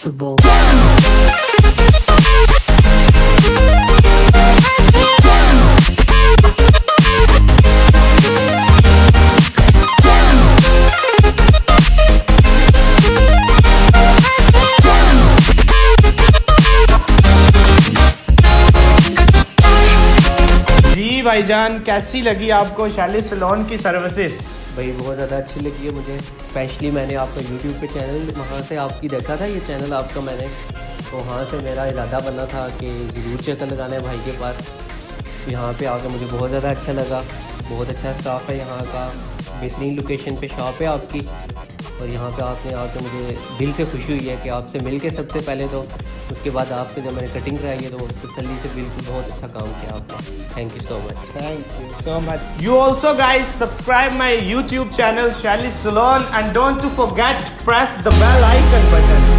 responsible. जी भाईजान, कैसी लगी आपको शाली सैलून की सर्विसेज? भाई बहुत ज़्यादा अच्छी लगी है मुझे। स्पेशली मैंने आपका यूट्यूब पे चैनल वहाँ से आपकी देखा था, ये चैनल आपका मैंने, तो वहाँ से मेरा इरादा बना था कि ज़रूर चक्कर लगाना है भाई के पास। यहाँ पे आकर मुझे बहुत ज़्यादा अच्छा लगा, बहुत अच्छा स्टाफ है यहाँ का, बेहतरीन लोकेशन पे शॉप है आपकी, और यहाँ पे आपने आकर मुझे दिल से खुशी हुई है कि आपसे मिल के सबसे पहले तो, उसके बाद आपसे जब मैंने कटिंग कराई है तो तसल्ली से बिल्कुल बहुत अच्छा काम किया आपने। Thank you so much. Thank you so much. You also guys subscribe my YouTube channel Shali Salon and don't to forget press the bell icon button.